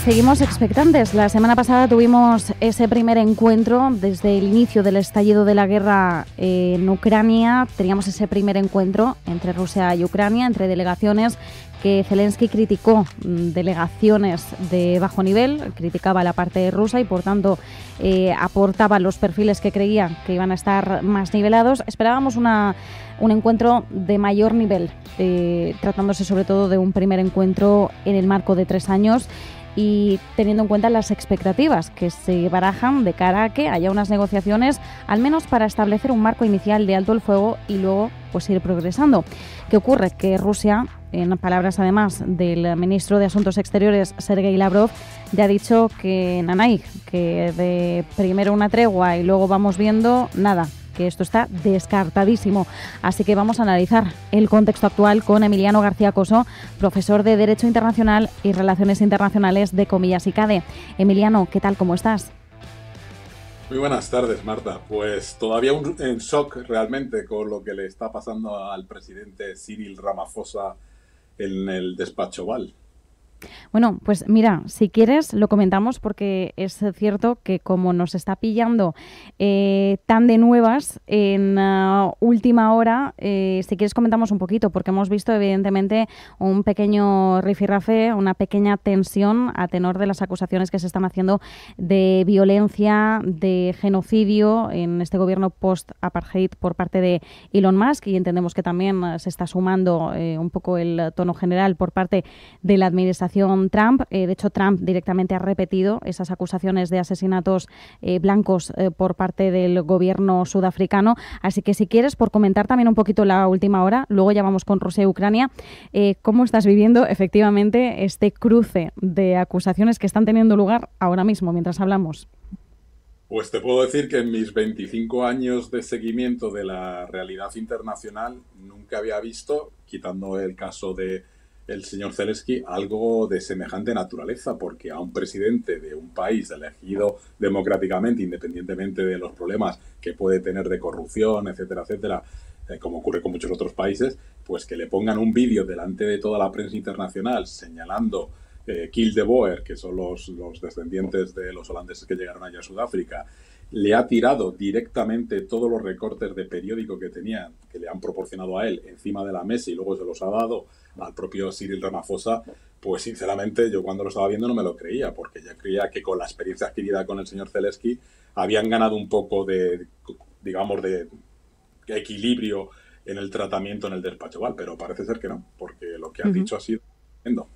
seguimos expectantes. La semana pasada tuvimos ese primer encuentro desde el inicio del estallido de la guerra en Ucrania. Teníamos ese primer encuentro entre Rusia y Ucrania, entre delegaciones que Zelensky criticó, delegaciones de bajo nivel, criticaba la parte rusa y por tanto aportaba los perfiles que creía que iban a estar más nivelados. Esperábamos un encuentro de mayor nivel, tratándose sobre todo de un primer encuentro en el marco de 3 años y teniendo en cuenta las expectativas que se barajan de cara a que haya unas negociaciones, al menos para establecer un marco inicial de alto el fuego y luego pues ir progresando. ¿Qué ocurre? Que Rusia, en palabras además del ministro de Asuntos Exteriores, Sergei Lavrov, ya ha dicho que nanay, que de primero una tregua y luego vamos viendo nada, que esto está descartadísimo. Así que vamos a analizar el contexto actual con Emiliano García Coso, profesor de Derecho Internacional y Relaciones Internacionales de Comillas y CADE. Emiliano, ¿qué tal? ¿Cómo estás? Muy buenas tardes, Marta. Pues todavía en shock realmente con lo que le está pasando al presidente Cyril Ramaphosa en el despacho Oval. Bueno, pues mira, si quieres lo comentamos porque es cierto que como nos está pillando tan de nuevas en última hora, si quieres comentamos un poquito porque hemos visto evidentemente un pequeño rifirrafe, una pequeña tensión a tenor de las acusaciones que se están haciendo de violencia, de genocidio en este gobierno post-apartheid por parte de Elon Musk y entendemos que también se está sumando un poco el tono general por parte de la administración Trump. De hecho, Trump directamente ha repetido esas acusaciones de asesinatos blancos por parte del gobierno sudafricano. Así que si quieres, por comentar también un poquito la última hora, luego ya vamos con Rusia y Ucrania, ¿cómo estás viviendo efectivamente este cruce de acusaciones que están teniendo lugar ahora mismo mientras hablamos? Pues te puedo decir que en mis 25 años de seguimiento de la realidad internacional nunca había visto, quitando el caso de el señor Zelensky, algo de semejante naturaleza, porque a un presidente de un país elegido democráticamente, independientemente de los problemas que puede tener de corrupción, etcétera, etcétera, como ocurre con muchos otros países, pues que le pongan un vídeo delante de toda la prensa internacional señalando Kill the Boer, que son los descendientes de los holandeses que llegaron allá a Sudáfrica, le ha tirado directamente todos los recortes de periódico que tenían, que le han proporcionado a él, encima de la mesa y luego se los ha dado al propio Cyril Ramaphosa, pues sinceramente yo cuando lo estaba viendo no me lo creía, porque ya creía que con la experiencia adquirida con el señor Zelensky habían ganado un poco de, digamos, de equilibrio en el tratamiento en el despacho Oval, pero parece ser que no, porque lo que ha dicho ha sido tremendo.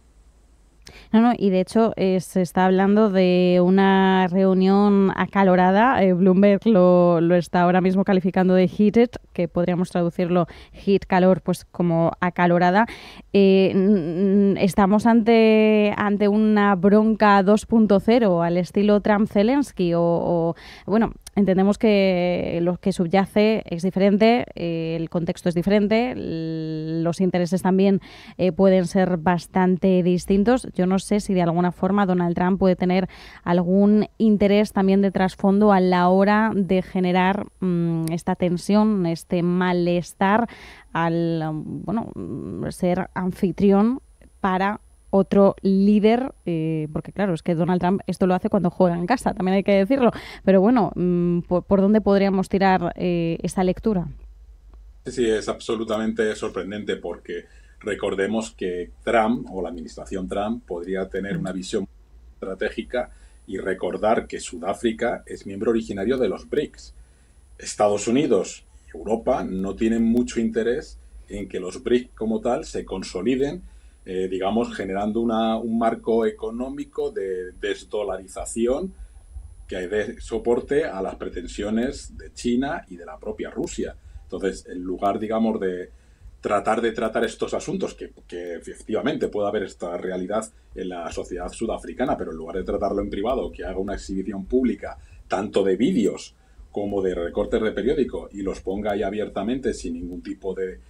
No, y de hecho se está hablando de una reunión acalorada. Bloomberg lo está ahora mismo calificando de heated, que podríamos traducirlo heat, calor, pues como acalorada. ¿Estamos ante una bronca 2.0 al estilo Trump-Zelensky o bueno, entendemos que lo que subyace es diferente, el contexto es diferente, los intereses también pueden ser bastante distintos. Yo no sé si de alguna forma Donald Trump puede tener algún interés también de trasfondo a la hora de generar esta tensión, este malestar al ser anfitrión para otro líder, porque claro, es que Donald Trump esto lo hace cuando juega en casa, también hay que decirlo, pero bueno, ¿por dónde podríamos tirar esa lectura? Sí, es absolutamente sorprendente porque recordemos que Trump o la administración Trump podría tener una visión estratégica y recordar que Sudáfrica es miembro originario de los BRICS. Estados Unidos y Europa no tienen mucho interés en que los BRICS como tal se consoliden, digamos, generando un marco económico de desdolarización que dé soporte a las pretensiones de China y de la propia Rusia. Entonces, en lugar, digamos, de tratar estos asuntos, que efectivamente puede haber esta realidad en la sociedad sudafricana, pero en lugar de tratarlo en privado, que haga una exhibición pública tanto de vídeos como de recortes de periódico y los ponga ahí abiertamente sin ningún tipo de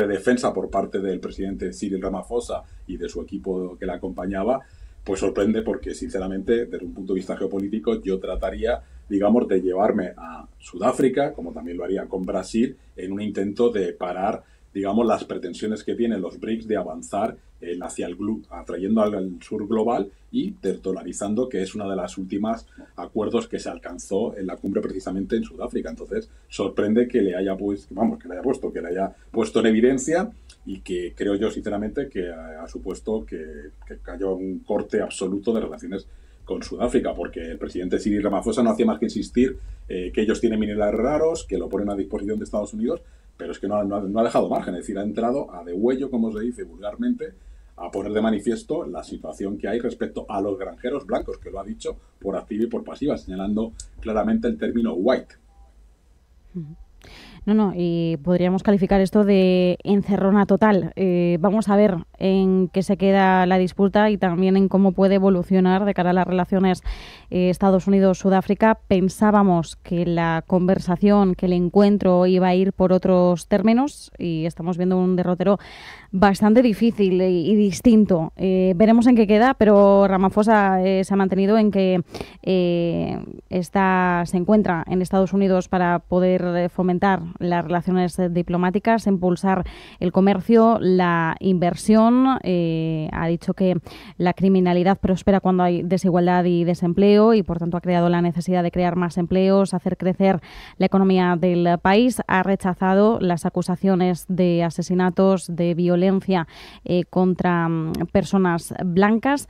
defensa por parte del presidente Cyril Ramaphosa y de su equipo que le acompañaba, pues sorprende porque, sinceramente, desde un punto de vista geopolítico, yo trataría, digamos, de llevarme a Sudáfrica, como también lo haría con Brasil, en un intento de parar, digamos, las pretensiones que tienen los BRICS de avanzar hacia atrayendo al sur global y desdolarizando, que es una de las últimas acuerdos que se alcanzó en la cumbre precisamente en Sudáfrica. Entonces, sorprende que le haya puesto en evidencia, y que creo yo sinceramente que ha supuesto que haya un corte absoluto de relaciones con Sudáfrica, porque el presidente Cyril Ramaphosa no hacía más que insistir que ellos tienen minerales raros, que lo ponen a disposición de Estados Unidos, pero es que no ha dejado margen, es decir, ha entrado a degüello, como se dice vulgarmente, a poner de manifiesto la situación que hay respecto a los granjeros blancos, que lo ha dicho por activa y por pasiva, señalando claramente el término white. No, y podríamos calificar esto de encerrona total. Vamos a ver en qué se queda la disputa y también en cómo puede evolucionar de cara a las relaciones Estados Unidos-Sudáfrica. Pensábamos que la conversación, que el encuentro iba a ir por otros términos y estamos viendo un derrotero bastante difícil y distinto. Veremos en qué queda, pero Ramaphosa se ha mantenido en que se encuentra en Estados Unidos para poder fomentar las relaciones diplomáticas, impulsar el comercio, la inversión. Ha dicho que la criminalidad prospera cuando hay desigualdad y desempleo y por tanto ha creado la necesidad de crear más empleos, hacer crecer la economía del país. Ha rechazado las acusaciones de asesinatos, de violencia contra personas blancas.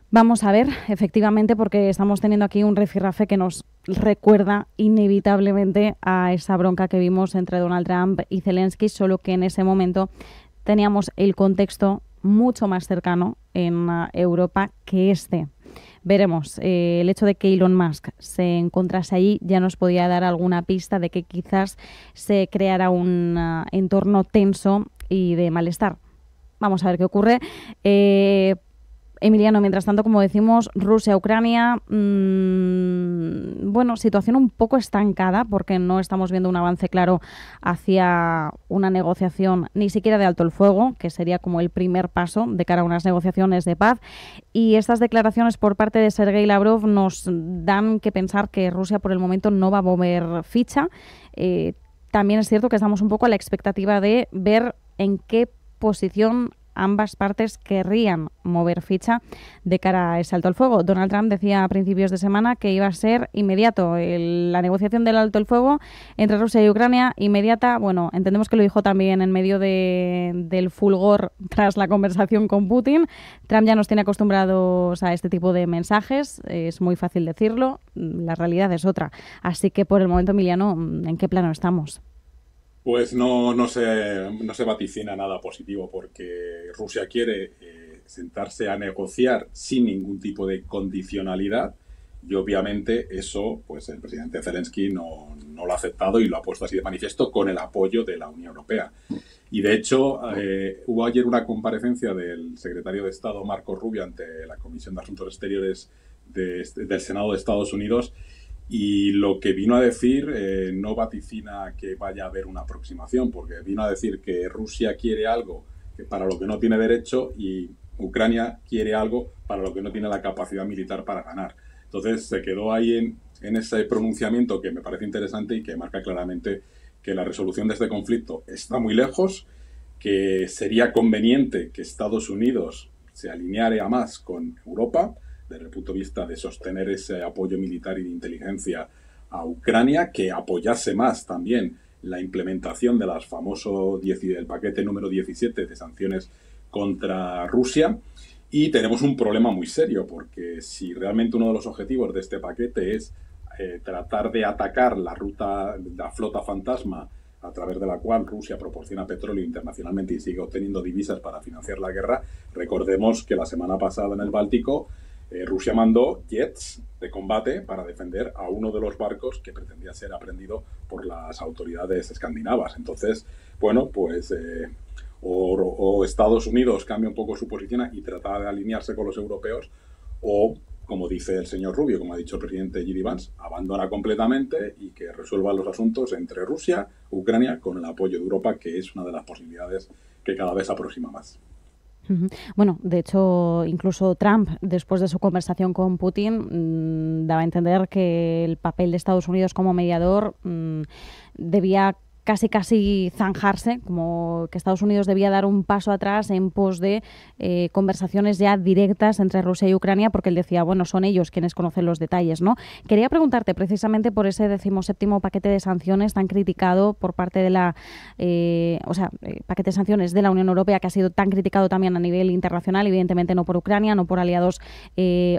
Vamos a ver, efectivamente, porque estamos teniendo aquí un rifirrafe que nos recuerda inevitablemente a esa bronca que vimos entre Donald Trump y Zelensky, solo que en ese momento teníamos el contexto mucho más cercano en Europa que este. Veremos, el hecho de que Elon Musk se encontrase allí ya nos podía dar alguna pista de que quizás se creara un entorno tenso y de malestar. Vamos a ver qué ocurre. Emiliano, mientras tanto, como decimos, Rusia-Ucrania, situación un poco estancada porque no estamos viendo un avance claro hacia una negociación ni siquiera de alto el fuego, que sería como el primer paso de cara a unas negociaciones de paz. Y estas declaraciones por parte de Sergei Lavrov nos dan que pensar que Rusia por el momento no va a mover ficha. También es cierto que estamos un poco a la expectativa de ver en qué posición ambas partes querrían mover ficha de cara a ese alto el fuego. Donald Trump decía a principios de semana que iba a ser inmediato la negociación del alto el fuego entre Rusia y Ucrania, inmediata. Bueno, entendemos que lo dijo también en medio del fulgor tras la conversación con Putin. Trump ya nos tiene acostumbrados a este tipo de mensajes, es muy fácil decirlo, la realidad es otra. Así que por el momento, Emiliano, ¿en qué plano estamos? Pues no se vaticina nada positivo, porque Rusia quiere sentarse a negociar sin ningún tipo de condicionalidad, y obviamente eso pues el presidente Zelensky no lo ha aceptado y lo ha puesto así de manifiesto con el apoyo de la Unión Europea. Y de hecho hubo ayer una comparecencia del secretario de Estado Marco Rubio ante la Comisión de Asuntos Exteriores del Senado de Estados Unidos. Y lo que vino a decir no vaticina que vaya a haber una aproximación, porque vino a decir que Rusia quiere algo para lo que no tiene derecho y Ucrania quiere algo para lo que no tiene la capacidad militar para ganar. Entonces se quedó ahí en ese pronunciamiento que me parece interesante y que marca claramente que la resolución de este conflicto está muy lejos, que sería conveniente que Estados Unidos se alineara más con Europa, desde el punto de vista de sostener ese apoyo militar y de inteligencia a Ucrania, que apoyase más también la implementación de del paquete número 17 de sanciones contra Rusia. Y tenemos un problema muy serio, porque si realmente uno de los objetivos de este paquete es tratar de atacar la flota fantasma a través de la cual Rusia proporciona petróleo internacionalmente y sigue obteniendo divisas para financiar la guerra, recordemos que la semana pasada en el Báltico Rusia mandó jets de combate para defender a uno de los barcos que pretendía ser aprehendido por las autoridades escandinavas. Entonces, bueno, pues o Estados Unidos cambia un poco su posición y trata de alinearse con los europeos, o, como dice el señor Rubio, como ha dicho el presidente J.D. Vance, abandona completamente y que resuelva los asuntos entre Rusia y Ucrania con el apoyo de Europa, que es una de las posibilidades que cada vez se aproxima más. Bueno, de hecho, incluso Trump, después de su conversación con Putin, daba a entender que el papel de Estados Unidos como mediador debía casi zanjarse, como que Estados Unidos debía dar un paso atrás en pos de conversaciones ya directas entre Rusia y Ucrania, porque él decía, bueno, son ellos quienes conocen los detalles, ¿no? Quería preguntarte precisamente por ese 17º paquete de sanciones tan criticado por parte de la, paquete de sanciones de la Unión Europea, que ha sido tan criticado también a nivel internacional, evidentemente no por Ucrania, no por aliados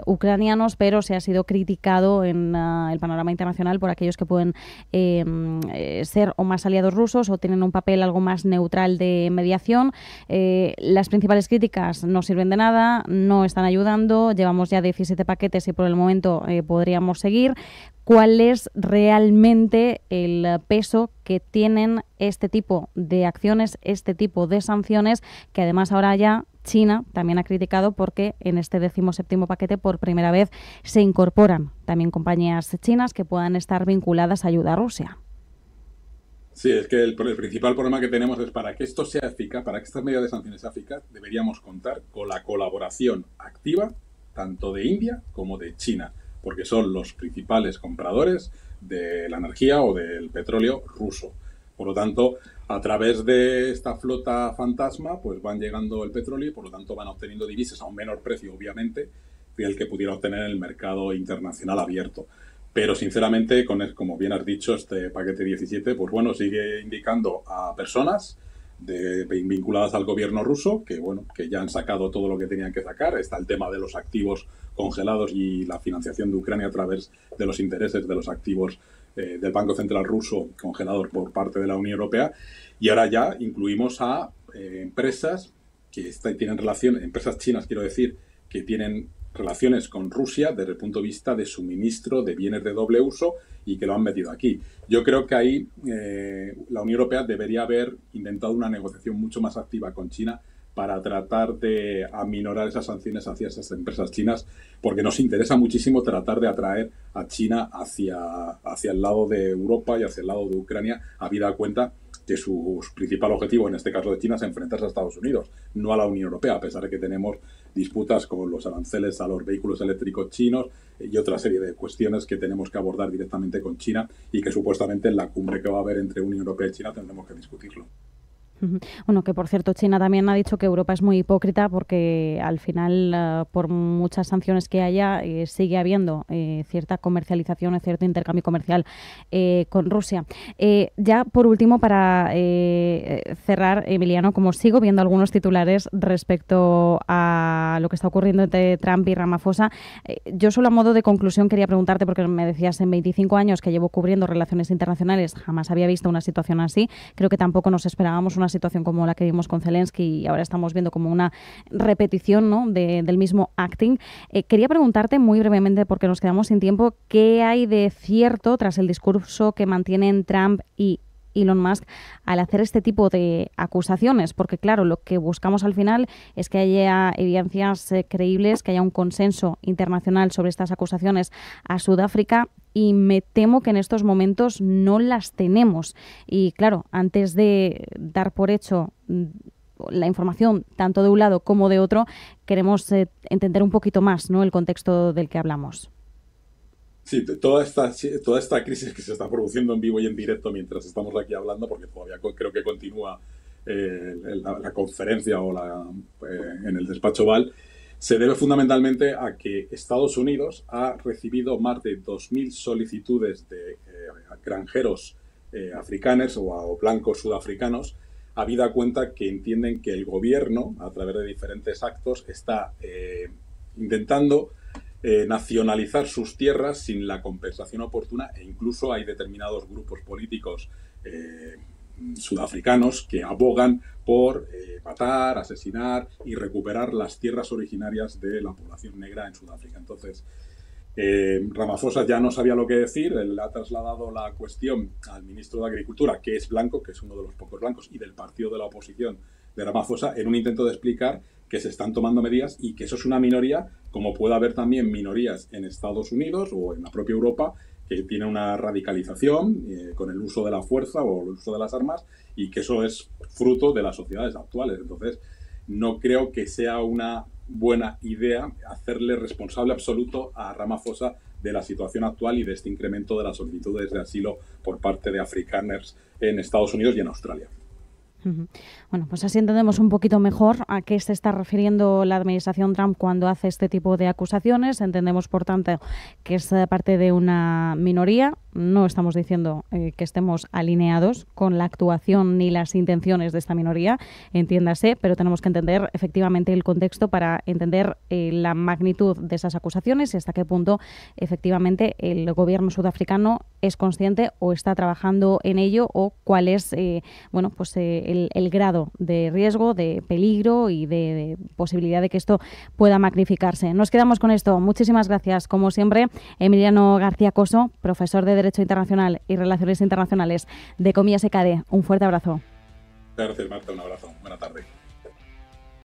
ucranianos, pero se ha sido criticado en el panorama internacional por aquellos que pueden ser o más aliados rusos o tienen un papel algo más neutral de mediación. Las principales críticas no sirven de nada, no están ayudando, llevamos ya 17 paquetes y por el momento podríamos seguir. ¿Cuál es realmente el peso que tienen este tipo de acciones, este tipo de sanciones, que además ahora ya China también ha criticado porque en este 17º paquete por primera vez se incorporan también compañías chinas que puedan estar vinculadas a ayuda a Rusia? Sí, es que el principal problema que tenemos es para que esto sea eficaz, para que estas medidas de sanciones sea eficaz, deberíamos contar con la colaboración activa tanto de India como de China, porque son los principales compradores de la energía o del petróleo ruso. Por lo tanto, a través de esta flota fantasma, pues van llegando el petróleo y por lo tanto van obteniendo divisas a un menor precio, obviamente, que el que pudiera obtener en el mercado internacional abierto. Pero sinceramente, como bien has dicho, este paquete 17, pues bueno, sigue indicando a personas vinculadas al gobierno ruso que ya han sacado todo lo que tenían que sacar. Está el tema de los activos congelados y la financiación de Ucrania a través de los intereses de los activos del Banco Central ruso congelados por parte de la Unión Europea. Y ahora ya incluimos a empresas que tienen relación, empresas chinas, quiero decir, que tienen relaciones con Rusia desde el punto de vista de suministro de bienes de doble uso y que lo han metido aquí. Yo creo que ahí la Unión Europea debería haber intentado una negociación mucho más activa con China para tratar de aminorar esas sanciones hacia esas empresas chinas, porque nos interesa muchísimo tratar de atraer a China hacia el lado de Europa y hacia el lado de Ucrania, habida cuenta que su principal objetivo, en este caso de China, es enfrentarse a Estados Unidos, no a la Unión Europea, a pesar de que tenemos disputas con los aranceles a los vehículos eléctricos chinos y otra serie de cuestiones que tenemos que abordar directamente con China y que supuestamente en la cumbre que va a haber entre Unión Europea y China tendremos que discutirlo. Bueno, que por cierto, China también ha dicho que Europa es muy hipócrita porque al final, por muchas sanciones que haya, sigue habiendo cierta comercialización, cierto intercambio comercial con Rusia. Ya por último, para cerrar, Emiliano, como sigo viendo algunos titulares respecto a lo que está ocurriendo entre Trump y Ramaphosa, yo solo a modo de conclusión quería preguntarte, porque me decías en 25 años que llevo cubriendo relaciones internacionales, jamás había visto una situación así. Creo que tampoco nos esperábamos una situación como la que vimos con Zelensky y ahora estamos viendo como una repetición, ¿no?, del mismo acting. Quería preguntarte muy brevemente, porque nos quedamos sin tiempo, ¿qué hay de cierto tras el discurso que mantienen Trump y Elon Musk al hacer este tipo de acusaciones? Porque claro, lo que buscamos al final es que haya evidencias creíbles, que haya un consenso internacional sobre estas acusaciones a Sudáfrica, y me temo que en estos momentos no las tenemos. Y claro, antes de dar por hecho la información tanto de un lado como de otro, queremos entender un poquito más, ¿no?, el contexto del que hablamos. Sí, toda esta crisis que se está produciendo en vivo y en directo mientras estamos aquí hablando, porque todavía creo que continúa la conferencia en el despacho Oval, se debe fundamentalmente a que Estados Unidos ha recibido más de 2.000 solicitudes de granjeros africanos o blancos sudafricanos, habida cuenta que entienden que el gobierno, a través de diferentes actos, está intentando nacionalizar sus tierras sin la compensación oportuna, e incluso hay determinados grupos políticos sudafricanos que abogan por matar, asesinar y recuperar las tierras originarias de la población negra en Sudáfrica. Entonces, Ramaphosa ya no sabía lo que decir. Él ha trasladado la cuestión al ministro de Agricultura, que es blanco, que es uno de los pocos blancos, y del partido de la oposición de Ramaphosa, en un intento de explicar que se están tomando medidas y que eso es una minoría, como puede haber también minorías en Estados Unidos o en la propia Europa que tiene una radicalización con el uso de la fuerza o el uso de las armas, y que eso es fruto de las sociedades actuales. Entonces, no creo que sea una buena idea hacerle responsable absoluto a Ramaphosa de la situación actual y de este incremento de las solicitudes de asilo por parte de afrikaners en Estados Unidos y en Australia. Bueno, pues así entendemos un poquito mejor a qué se está refiriendo la administración Trump cuando hace este tipo de acusaciones. Entendemos, por tanto, que es parte de una minoría. No estamos diciendo que estemos alineados con la actuación ni las intenciones de esta minoría, entiéndase, pero tenemos que entender efectivamente el contexto para entender la magnitud de esas acusaciones y hasta qué punto efectivamente el gobierno sudafricano es consciente o está trabajando en ello, o cuál es el grado de riesgo, de peligro y de posibilidad de que esto pueda magnificarse. Nos quedamos con esto. Muchísimas gracias, como siempre, Emiliano García Coso, profesor de Derecho Internacional y Relaciones Internacionales de Comillas ECADE. Un fuerte abrazo. Gracias, Marta. Un abrazo. Buena tarde.